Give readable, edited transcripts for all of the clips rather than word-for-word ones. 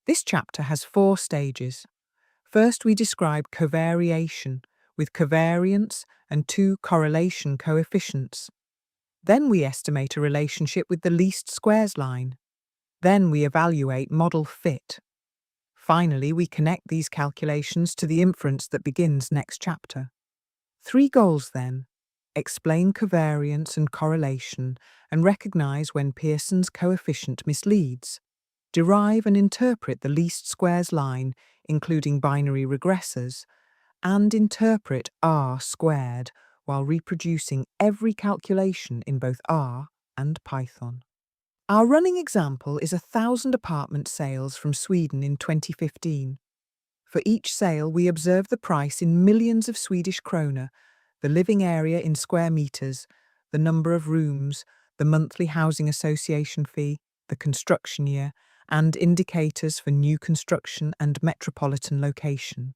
This chapter has 4 stages. First, we describe covariation with covariance and 2 correlation coefficients. Then we estimate a relationship with the least squares line. Then we evaluate model fit. Finally, we connect these calculations to the inference that begins next chapter. 3 goals then: explain covariance and correlation and recognize when Pearson's coefficient misleads. Derive and interpret the least squares line, including binary regressors, and interpret R squared while reproducing every calculation in both R and Python. Our running example is 1,000 apartment sales from Sweden in 2015. For each sale, we observe the price in millions of Swedish krona, the living area in square meters, the number of rooms, the monthly housing association fee, the construction year, and indicators for new construction and metropolitan location.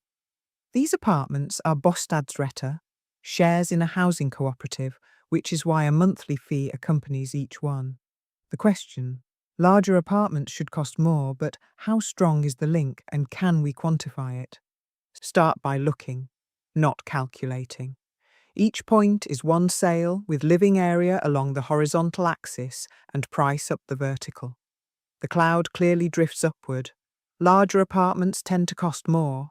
These apartments are bostadsrätter, shares in a housing cooperative, which is why a monthly fee accompanies each one. The question: larger apartments should cost more, but how strong is the link and can we quantify it? Start by looking, not calculating. Each point is one sale with living area along the horizontal axis and price up the vertical. The cloud clearly drifts upward. Larger apartments tend to cost more,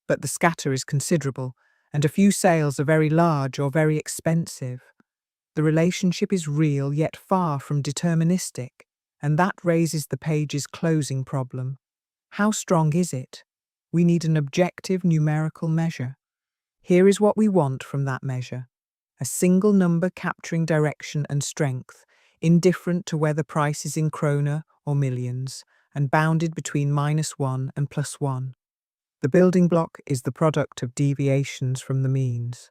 but the scatter is considerable, and a few sales are very large or very expensive. The relationship is real yet far from deterministic, and that raises the page's closing problem. How strong is it? We need an objective numerical measure. Here is what we want from that measure: a single number capturing direction and strength, indifferent to whether price is in krona or millions, and bounded between -1 and +1. The building block is the product of deviations from the means.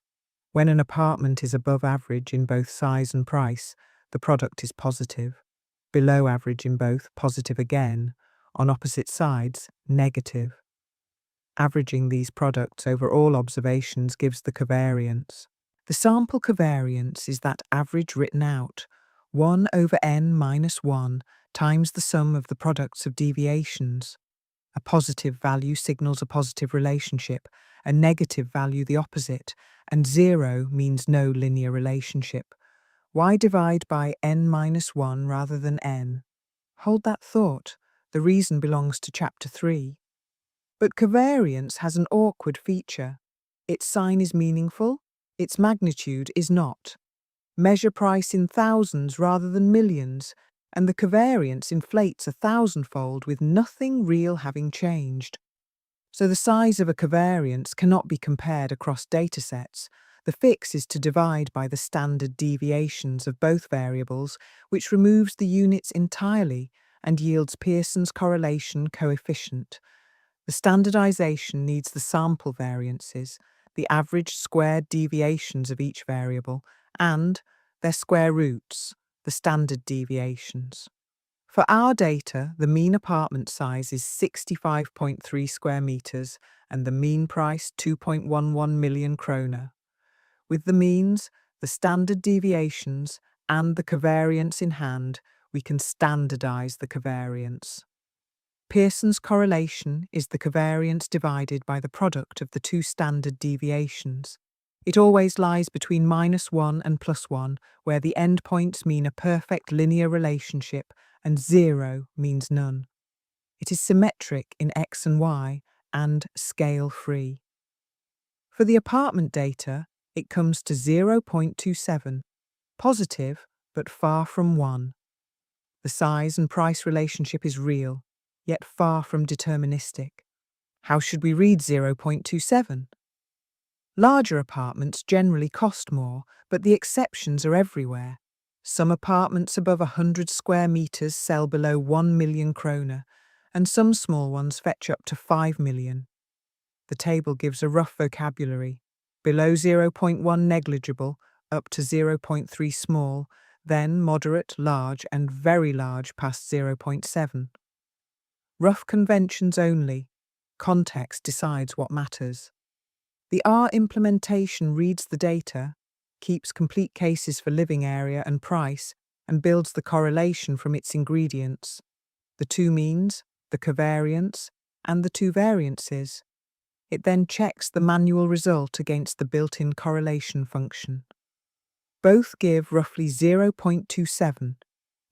When an apartment is above average in both size and price, the product is positive. Below average in both, positive again. On opposite sides, negative. Averaging these products over all observations gives the covariance. The sample covariance is that average written out, 1 over n minus 1 times the sum of the products of deviations. A positive value signals a positive relationship, a negative value the opposite, and 0 means no linear relationship. Why divide by n minus 1 rather than n? Hold that thought. The reason belongs to chapter 3. But covariance has an awkward feature. Its sign is meaningful, its magnitude is not. Measure price in thousands rather than millions, and the covariance inflates 1,000-fold with nothing real having changed. So the size of a covariance cannot be compared across datasets. The fix is to divide by the standard deviations of both variables, which removes the units entirely and yields Pearson's correlation coefficient. The standardization needs the sample variances, the average squared deviations of each variable, and their square roots, the standard deviations. For our data, the mean apartment size is 65.3 square meters and the mean price 2.11 million krona. With the means, the standard deviations, and the covariance in hand, we can standardize the covariance. Pearson's correlation is the covariance divided by the product of the 2 standard deviations. It always lies between -1 and +1, where the endpoints mean a perfect linear relationship and 0 means none. It is symmetric in x and y and scale-free. For the apartment data, it comes to 0.27, positive but far from 1. The size and price relationship is real, yet far from deterministic. How should we read 0.27? Larger apartments generally cost more, but the exceptions are everywhere. Some apartments above 100 square meters sell below 1 million krona, and some small ones fetch up to 5 million. The table gives a rough vocabulary. Below 0.1 negligible, up to 0.3 small, then moderate, large, and very large past 0.7. Rough conventions only. Context decides what matters. The R implementation reads the data, keeps complete cases for living area and price, and builds the correlation from its ingredients. The 2 means, the covariance, and the two variances. It then checks the manual result against the built-in correlation function. Both give roughly 0.27.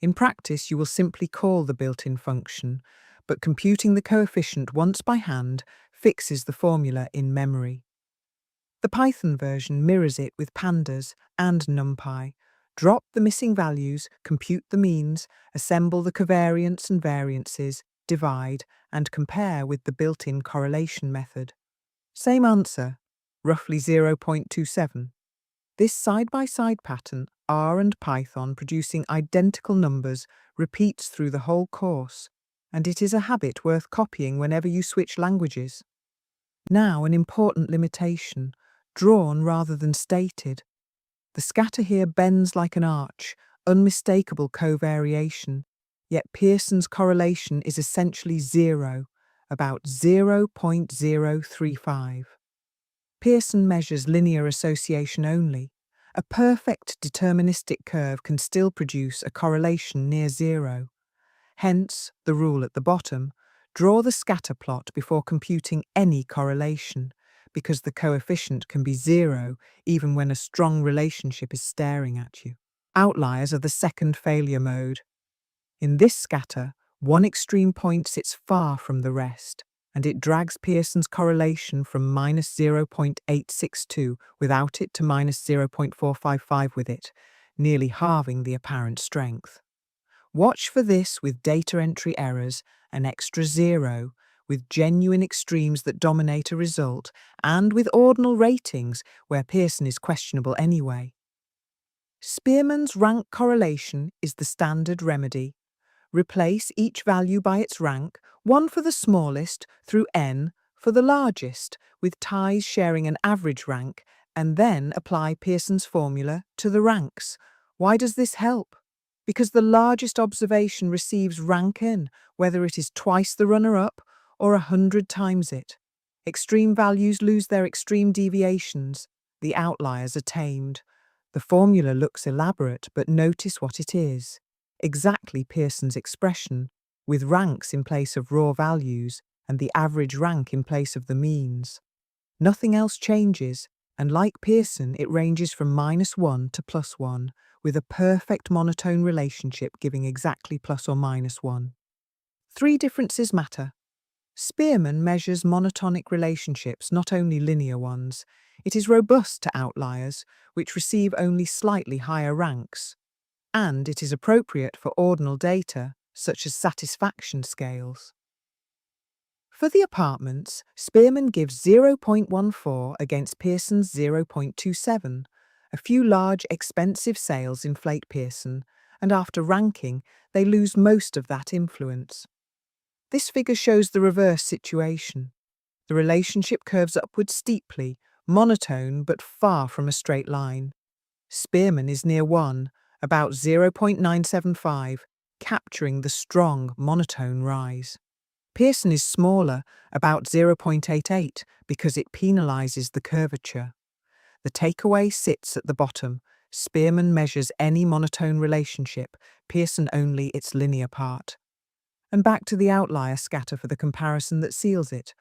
In practice, you will simply call the built-in function, but computing the coefficient once by hand fixes the formula in memory. The Python version mirrors it with pandas and NumPy. Drop the missing values, compute the means, assemble the covariance and variances, divide, and compare with the built-in correlation method. Same answer, roughly 0.27. This side-by-side pattern, R and Python producing identical numbers, repeats through the whole course, and it is a habit worth copying whenever you switch languages. Now, an important limitation, drawn rather than stated. The scatter here bends like an arch, unmistakable covariation, yet Pearson's correlation is essentially zero, about 0.035. Pearson measures linear association only. A perfect deterministic curve can still produce a correlation near zero. Hence, the rule at the bottom, draw the scatter plot before computing any correlation, because the coefficient can be zero even when a strong relationship is staring at you. Outliers are the second failure mode. In this scatter, one extreme point sits far from the rest, and it drags Pearson's correlation from -0.862 without it to -0.455 with it, nearly halving the apparent strength. Watch for this with data entry errors, an extra zero, with genuine extremes that dominate a result, and with ordinal ratings where Pearson is questionable anyway. Spearman's rank correlation is the standard remedy. Replace each value by its rank, one for the smallest through n for the largest, with ties sharing an average rank, and then apply Pearson's formula to the ranks. Why does this help? Because the largest observation receives rank n, whether it is twice the runner-up or 100 times it. Extreme values lose their extreme deviations. The outliers are tamed. The formula looks elaborate, but notice what it is. Exactly Pearson's expression, with ranks in place of raw values and the average rank in place of the means. Nothing else changes, and like Pearson, it ranges from -1 to +1, with a perfect monotone relationship giving exactly plus or -1. Three differences matter. Spearman measures monotonic relationships, not only linear ones. It is robust to outliers, which receive only slightly higher ranks. And it is appropriate for ordinal data, such as satisfaction scales. For the apartments, Spearman gives 0.14 against Pearson's 0.27. A few large, expensive sales inflate Pearson, and after ranking, they lose most of that influence. This figure shows the reverse situation. The relationship curves upward steeply, monotone but far from a straight line. Spearman is near 1, about 0.975, capturing the strong monotone rise. Pearson is smaller, about 0.88, because it penalizes the curvature. The takeaway sits at the bottom. Spearman measures any monotone relationship, Pearson only its linear part. And back to the outlier scatter for the comparison that seals it.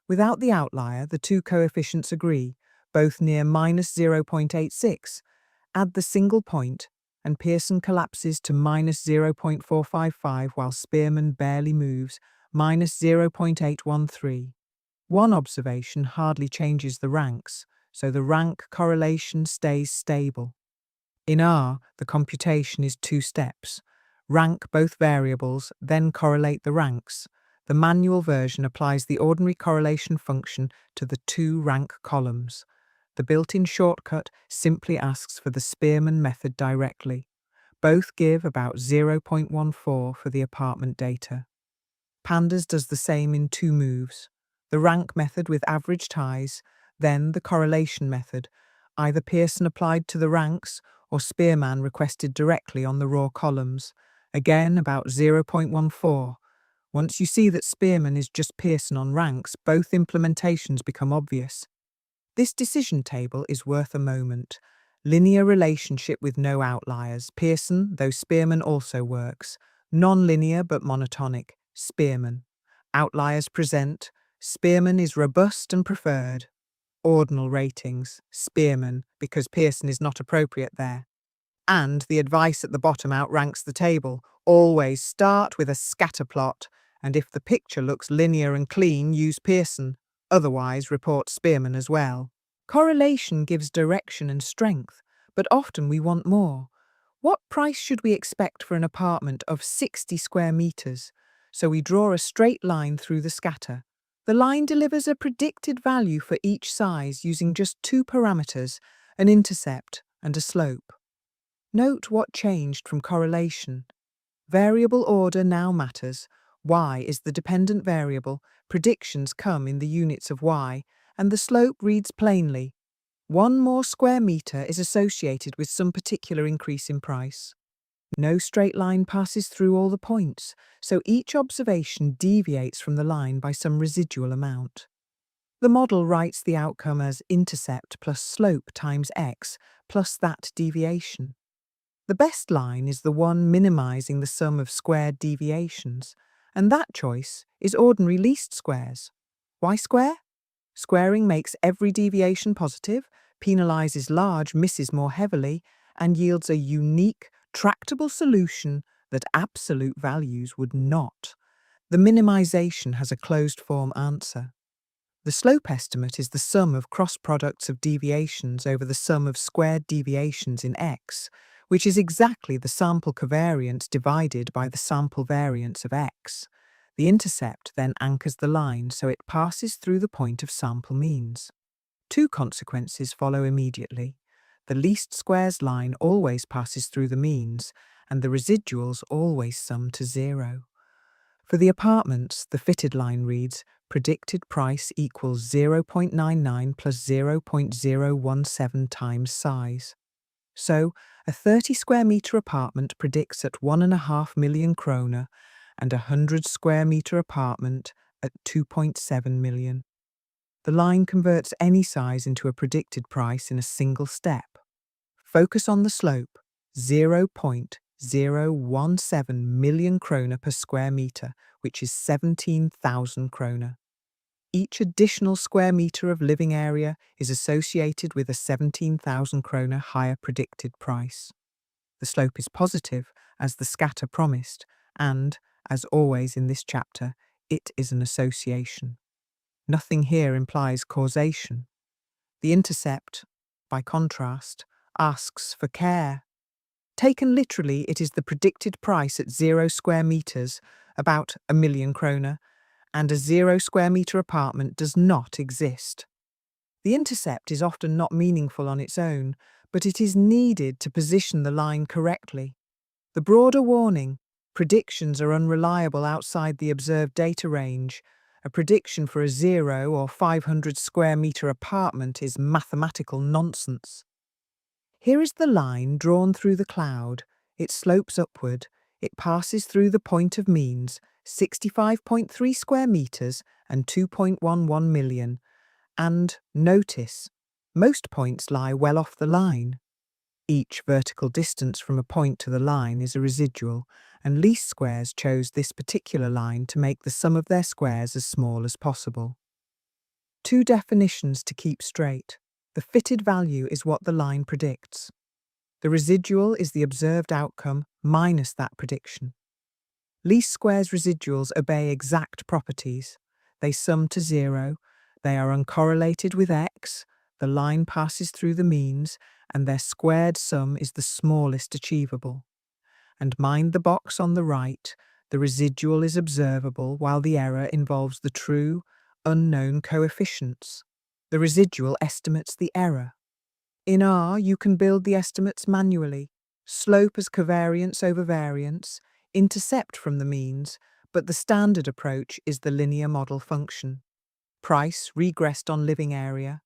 Without the outlier, the two coefficients agree, both near -0.86. Add the single point, and Pearson collapses to -0.455 while Spearman barely moves, -0.813. One observation hardly changes the ranks, so the rank correlation stays stable. In R, the computation is 2 steps. Rank both variables, then correlate the ranks. The manual version applies the ordinary correlation function to the 2 rank columns. The built-in shortcut simply asks for the Spearman method directly. Both give about 0.14 for the apartment data. Pandas does the same in 2 moves. The rank method with average ties, then the correlation method, either Pearson applied to the ranks or Spearman requested directly on the raw columns. Again, about 0.14. Once you see that Spearman is just Pearson on ranks, both implementations become obvious. This decision table is worth a moment. Linear relationship with no outliers, Pearson, though Spearman also works. Non-linear but monotonic, Spearman. Outliers present, Spearman is robust and preferred. Ordinal ratings, Spearman, because Pearson is not appropriate there. And the advice at the bottom outranks the table. Always start with a scatter plot, and if the picture looks linear and clean, use Pearson. Otherwise, report Spearman as well. Correlation gives direction and strength, but often we want more. What price should we expect for an apartment of 60 square meters? So we draw a straight line through the scatter. The line delivers a predicted value for each size using just two parameters, an intercept and a slope. Note what changed from correlation. Variable order now matters. Y is the dependent variable, predictions come in the units of y, and the slope reads plainly. 1 more square meter is associated with some particular increase in price. No straight line passes through all the points, so each observation deviates from the line by some residual amount. The model writes the outcome as intercept plus slope times x plus that deviation. The best line is the one minimizing the sum of squared deviations, and that choice is ordinary least squares. Why square? Squaring makes every deviation positive, penalizes large misses more heavily, and yields a unique, tractable solution that absolute values would not. The minimization has a closed-form answer. The slope estimate is the sum of cross products of deviations over the sum of squared deviations in x, which is exactly the sample covariance divided by the sample variance of x. The intercept then anchors the line so it passes through the point of sample means. Two consequences follow immediately. The least squares line always passes through the means, and the residuals always sum to 0. For the apartments, the fitted line reads, predicted price equals 0.99 plus 0.017 times size. So, a 30 square meter apartment predicts at 1.5 million kroner and a 100 square meter apartment at 2.7 million. The line converts any size into a predicted price in a single step. Focus on the slope, 0.017 million kroner per square meter, which is 17,000 kroner. Each additional square meter of living area is associated with a 17,000 kroner higher predicted price. The slope is positive, as the scatter promised, and, as always in this chapter, it is an association. Nothing here implies causation. The intercept, by contrast, asks for care. Taken literally, it is the predicted price at 0 square meters, about 1 million kroner, and a 0 square meter apartment does not exist. The intercept is often not meaningful on its own, but it is needed to position the line correctly. The broader warning, predictions are unreliable outside the observed data range. A prediction for a 0 or 500 square meter apartment is mathematical nonsense. Here is the line drawn through the cloud. It slopes upward. It passes through the point of means, 65.3 square meters and 2.11 million. And notice, most points lie well off the line. Each vertical distance from a point to the line is a residual, and least squares chose this particular line to make the sum of their squares as small as possible. Two definitions to keep straight. The fitted value is what the line predicts. The residual is the observed outcome minus that prediction. Least squares residuals obey exact properties. They sum to 0, they are uncorrelated with x, the line passes through the means, and their squared sum is the smallest achievable. And mind the box on the right, the residual is observable while the error involves the true, unknown coefficients. The residual estimates the error. In R, you can build the estimates manually. Slope as covariance over variance, intercept from the means, but the standard approach is the linear model function. Price regressed on living area.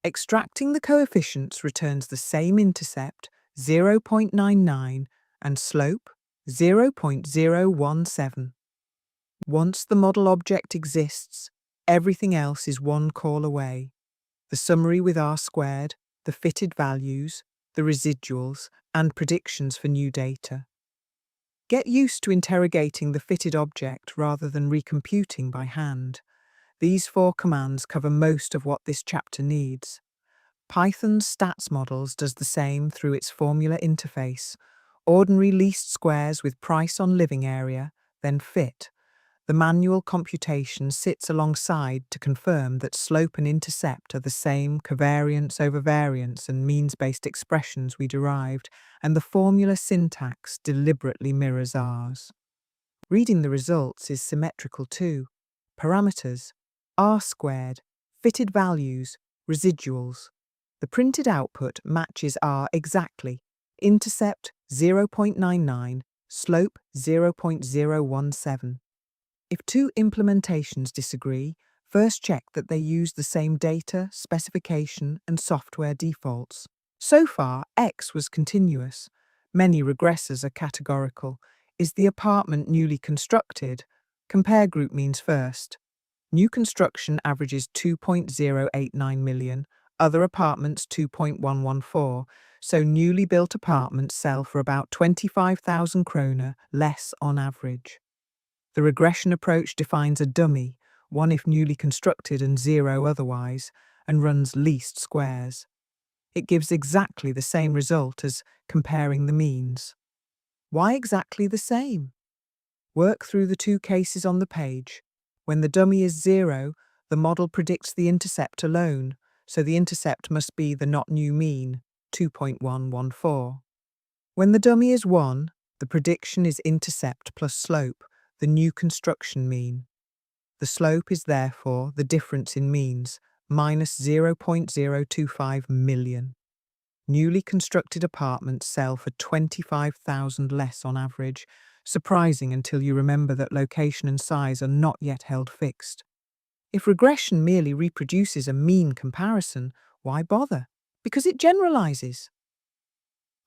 Extracting the coefficients returns the same intercept, 0.99, and slope, 0.017. Once the model object exists, everything else is one call away. The summary with R squared, the fitted values, the residuals, and predictions for new data. Get used to interrogating the fitted object rather than recomputing by hand. These 4 commands cover most of what this chapter needs. Python's stats models does the same through its formula interface. Ordinary least squares with price on living area, then fit. The manual computation sits alongside to confirm that slope and intercept are the same covariance over variance and means-based expressions we derived, and the formula syntax deliberately mirrors ours. Reading the results is symmetrical too. Parameters, r squared, fitted values, residuals. The printed output matches r exactly. Intercept 0.99, slope 0.017. If 2 implementations disagree, first check that they use the same data, specification, and software defaults. So far, X was continuous. Many regressors are categorical. Is the apartment newly constructed? Compare group means first. New construction averages 2.089 million, other apartments 2.114, so newly built apartments sell for about 25,000 kroner less on average. The regression approach defines a dummy, one if newly constructed and 0 otherwise, and runs least squares. It gives exactly the same result as comparing the means. Why exactly the same? Work through the 2 cases on the page. When the dummy is 0, the model predicts the intercept alone, so the intercept must be the not new mean, 2.114. When the dummy is 1, the prediction is intercept plus slope, the new construction mean. The slope is therefore the difference in means, minus 0.025 million. Newly constructed apartments sell for 25,000 less on average, surprising until you remember that location and size are not yet held fixed. If regression merely reproduces a mean comparison, why bother? Because it generalizes.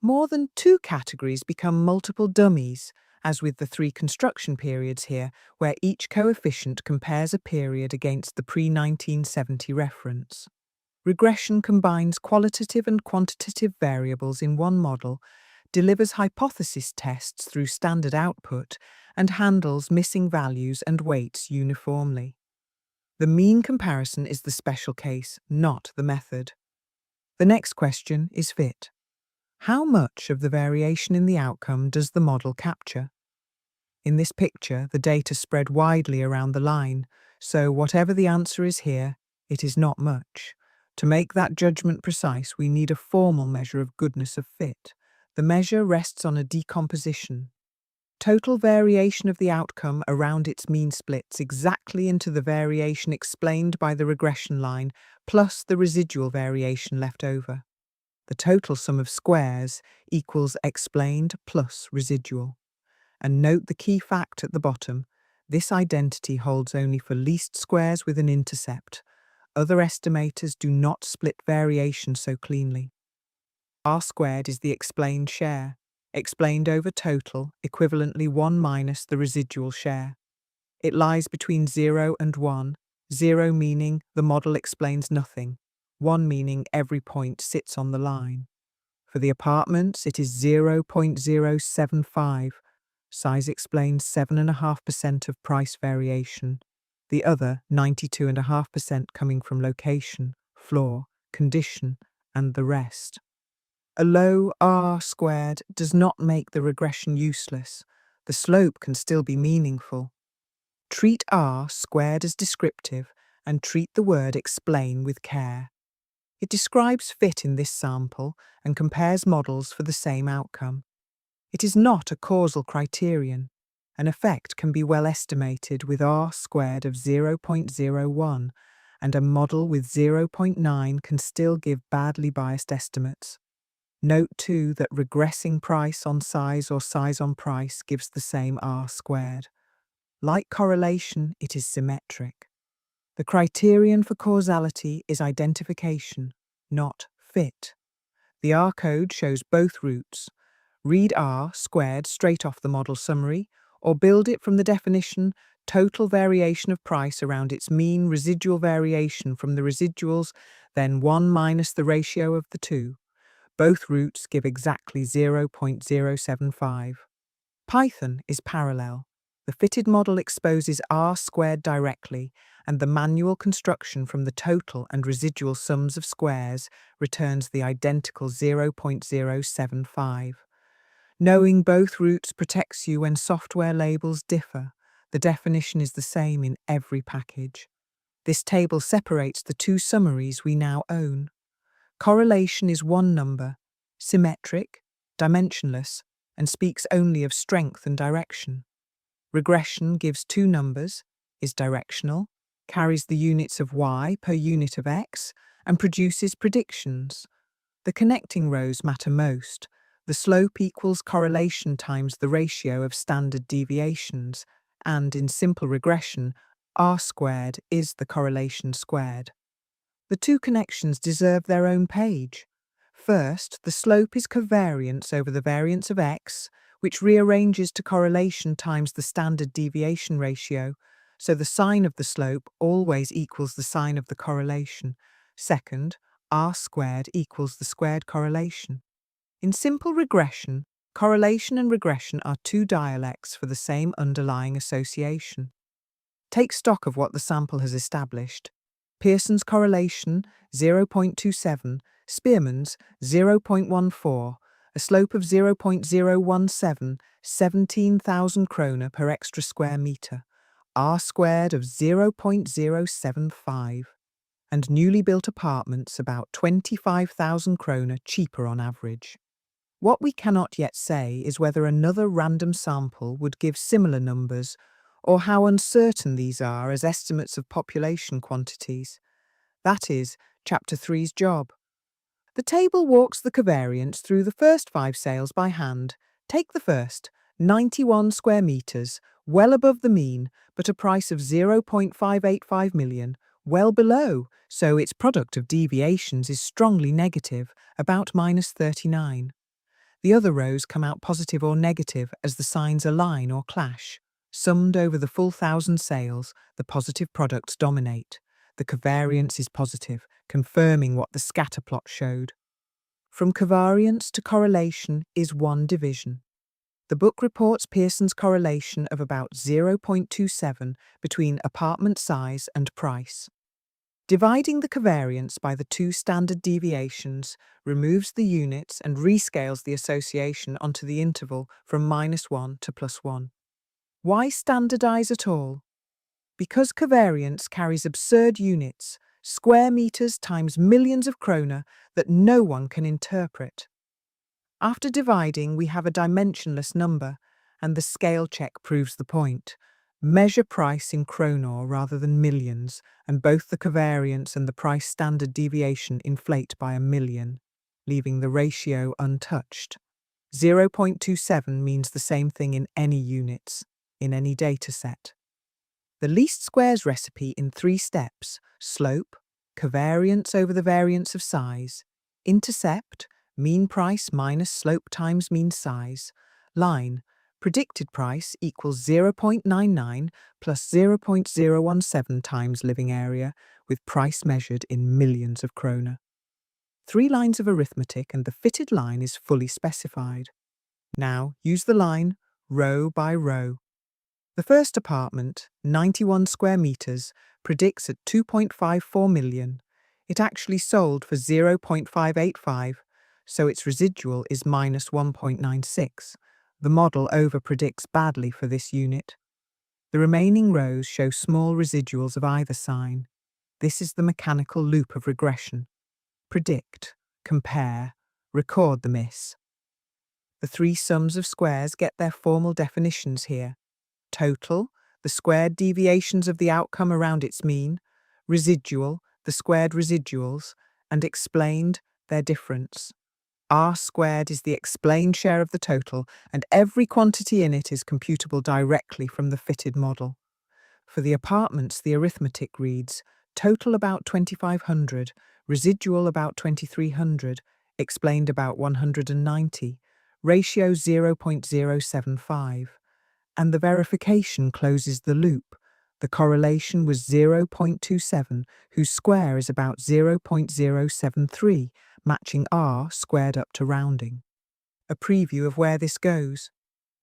More than 2 categories become multiple dummies, as with the 3 construction periods here, where each coefficient compares a period against the pre-1970 reference. Regression combines qualitative and quantitative variables in one model, delivers hypothesis tests through standard output, and handles missing values and weights uniformly. The mean comparison is the special case, not the method. The next question is fit. How much of the variation in the outcome does the model capture? In this picture, the data spread widely around the line, so whatever the answer is here, it is not much. To make that judgment precise, we need a formal measure of goodness of fit. The measure rests on a decomposition. Total variation of the outcome around its mean splits exactly into the variation explained by the regression line, plus the residual variation left over. The total sum of squares equals explained plus residual. And note the key fact at the bottom, this identity holds only for least squares with an intercept. Other estimators do not split variation so cleanly. R squared is the explained share, explained over total, equivalently 1 minus the residual share. It lies between 0 and 1, 0 meaning the model explains nothing, 1 meaning every point sits on the line. For the apartments, it is 0.075. Size explains 7.5% of price variation. The other 92.5% coming from location, floor, condition, and the rest. A low R squared does not make the regression useless. The slope can still be meaningful. Treat R squared as descriptive and treat the word explain with care. It describes fit in this sample and compares models for the same outcome. It is not a causal criterion. An effect can be well estimated with R squared of 0.01, and a model with 0.9 can still give badly biased estimates. Note too that regressing price on size or size on price gives the same R squared. Like correlation, it is symmetric. The criterion for causality is identification, not fit. The R code shows both routes. Read R squared straight off the model summary, or build it from the definition total variation of price around its mean residual variation from the residuals, then 1 minus the ratio of the two. Both routes give exactly 0.075. Python is parallel. The fitted model exposes R squared directly, and the manual construction from the total and residual sums of squares returns the identical 0.075. Knowing both routes protects you when software labels differ. The definition is the same in every package. This table separates the two summaries we now own. Correlation is one number, symmetric, dimensionless, and speaks only of strength and direction. Regression gives two numbers, is directional, carries the units of y per unit of x, and produces predictions. The connecting rows matter most. The slope equals correlation times the ratio of standard deviations, and in simple regression, r squared is the correlation squared. The two connections deserve their own page. First, the slope is covariance over the variance of x, which rearranges to correlation times the standard deviation ratio, so the sign of the slope always equals the sign of the correlation. Second, r squared equals the squared correlation. In simple regression, correlation and regression are two dialects for the same underlying association. Take stock of what the sample has established. Pearson's correlation 0.27, Spearman's 0.14, a slope of 0.017, 17,000 kroner per extra square metre, R squared of 0.075, and newly built apartments about 25,000 kroner cheaper on average. What we cannot yet say is whether another random sample would give similar numbers, or how uncertain these are as estimates of population quantities. That is Chapter 3's job. The table walks the covariance through the first 5 sales by hand. Take the first, 91 square metres, well above the mean, but a price of 0.585 million, well below, so its product of deviations is strongly negative, about minus 39. The other rows come out positive or negative as the signs align or clash. Summed over the full 1,000 sales, the positive products dominate. The covariance is positive, confirming what the scatter plot showed. From covariance to correlation is one division. The book reports Pearson's correlation of about 0.27 between apartment size and price. Dividing the covariance by the two standard deviations removes the units and rescales the association onto the interval from -1 to +1. Why standardize at all? Because covariance carries absurd units, square meters times millions of kroner, that no one can interpret. After dividing, we have a dimensionless number, and the scale check proves the point. Measure price in kroner rather than millions, and both the covariance and the price standard deviation inflate by a million, leaving the ratio untouched. 0.27 means the same thing in any units, in any data set. The least squares recipe in 3 steps: slope, covariance over the variance of size, intercept, mean price minus slope times mean size, line, predicted price equals 0.99 plus 0.017 times living area, with price measured in millions of kroner. 3 lines of arithmetic and the fitted line is fully specified. Now use the line row by row. The first apartment, 91 square metres, predicts at 2.54 million. It actually sold for 0.585, so its residual is minus 1.96. The model overpredicts badly for this unit. The remaining rows show small residuals of either sign. This is the mechanical loop of regression. Predict, compare, record the miss. The 3 sums of squares get their formal definitions here. Total, the squared deviations of the outcome around its mean; residual, the squared residuals; and explained, their difference. R squared is the explained share of the total, and every quantity in it is computable directly from the fitted model. For the apartments, the arithmetic reads total about 2,500, residual about 2,300, explained about 190, ratio 0.075. And the verification closes the loop. The correlation was 0.27, whose square is about 0.073, matching R squared up to rounding. A preview of where this goes.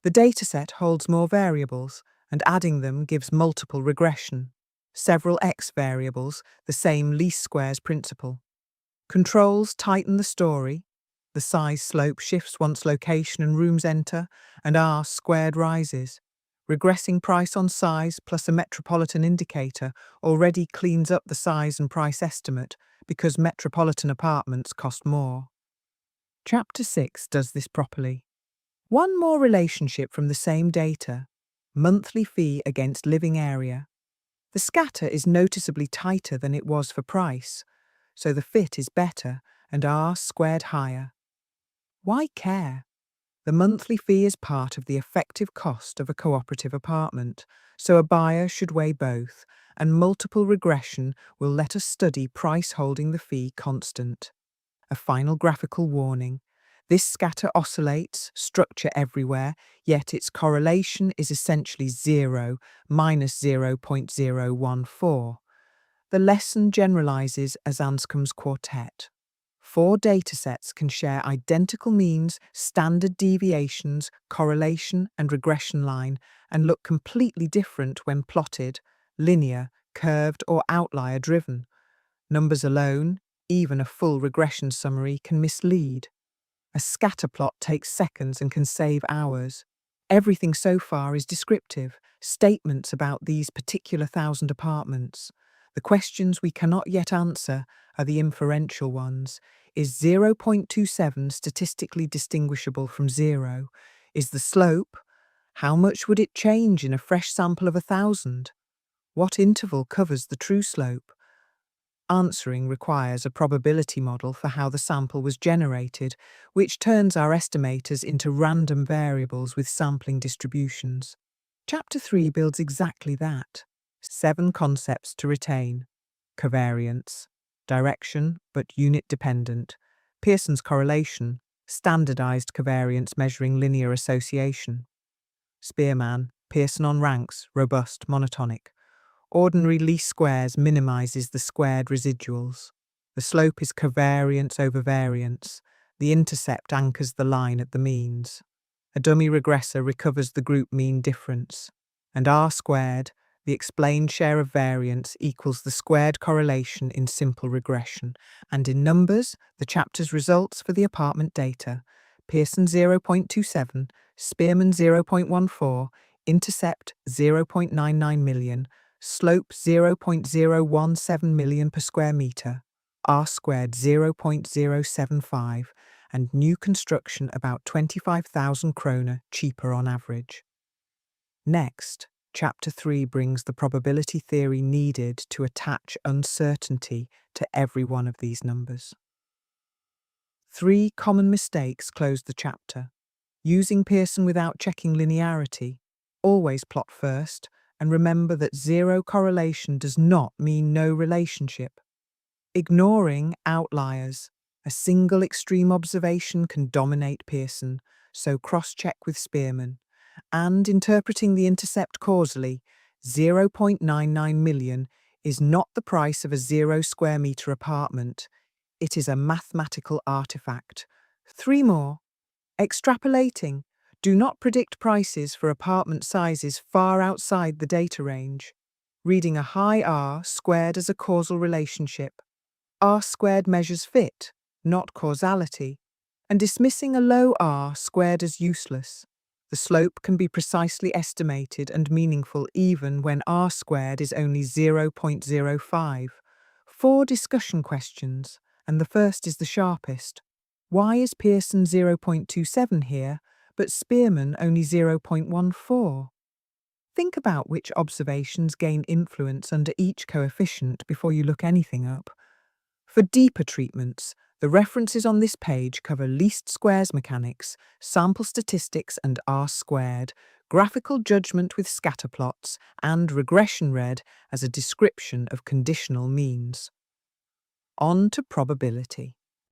The dataset holds more variables, and adding them gives multiple regression. Several x variables, the same least squares principle. Controls tighten the story. The size slope shifts once location and rooms enter, and R squared rises. Regressing price on size plus a metropolitan indicator already cleans up the size and price estimate because metropolitan apartments cost more. Chapter 6 does this properly. One more relationship from the same data: monthly fee against living area. The scatter is noticeably tighter than it was for price, so the fit is better and R squared higher. Why care? The monthly fee is part of the effective cost of a cooperative apartment, so a buyer should weigh both, and multiple regression will let us study price holding the fee constant. A final graphical warning: this scatter oscillates, structure everywhere, yet its correlation is essentially 0, minus 0.014. The lesson generalizes as Anscombe's quartet. 4 datasets can share identical means, standard deviations, correlation and regression line, and look completely different when plotted, linear, curved or outlier driven. Numbers alone, even a full regression summary, can mislead. A scatter plot takes seconds and can save hours. Everything so far is descriptive, statements about these particular 1,000 apartments. The questions we cannot yet answer are the inferential ones. Is 0.27 statistically distinguishable from 0? Is the slope? How much would it change in a fresh sample of 1,000? What interval covers the true slope? Answering requires a probability model for how the sample was generated, which turns our estimators into random variables with sampling distributions. Chapter 3 builds exactly that. 7 concepts to retain: covariance, direction but unit dependent; Pearson's correlation, standardized covariance measuring linear association; Spearman, Pearson on ranks, robust, monotonic; ordinary least squares minimizes the squared residuals; the slope is covariance over variance; the intercept anchors the line at the means; a dummy regressor recovers the group mean difference; and R squared, the explained share of variance, equals the squared correlation in simple regression, and in numbers, the chapter's results for the apartment data: Pearson 0.27, Spearman 0.14, intercept 0.99 million, slope 0.017 million per square metre, R squared 0.075, and new construction about 25,000 kroner cheaper on average. Next, Chapter 3 brings the probability theory needed to attach uncertainty to every one of these numbers. 3 common mistakes close the chapter. Using Pearson without checking linearity. Always plot first, and remember that zero correlation does not mean no relationship. Ignoring outliers. A single extreme observation can dominate Pearson, so cross-check with Spearman. And interpreting the intercept causally, 0.99 million is not the price of a 0 square metre apartment. It is a mathematical artifact. 3 more. Extrapolating. Do not predict prices for apartment sizes far outside the data range. Reading a high R squared as a causal relationship. R squared measures fit, not causality, and dismissing a low R squared as useless. The slope can be precisely estimated and meaningful even when R squared is only 0.05. 4 discussion questions, and the first is the sharpest. Why is Pearson 0.27 here, but Spearman only 0.14? Think about which observations gain influence under each coefficient before you look anything up. For deeper treatments, the references on this page cover least squares mechanics, sample statistics and R squared, graphical judgment with scatter plots, and regression read as a description of conditional means. On to probability.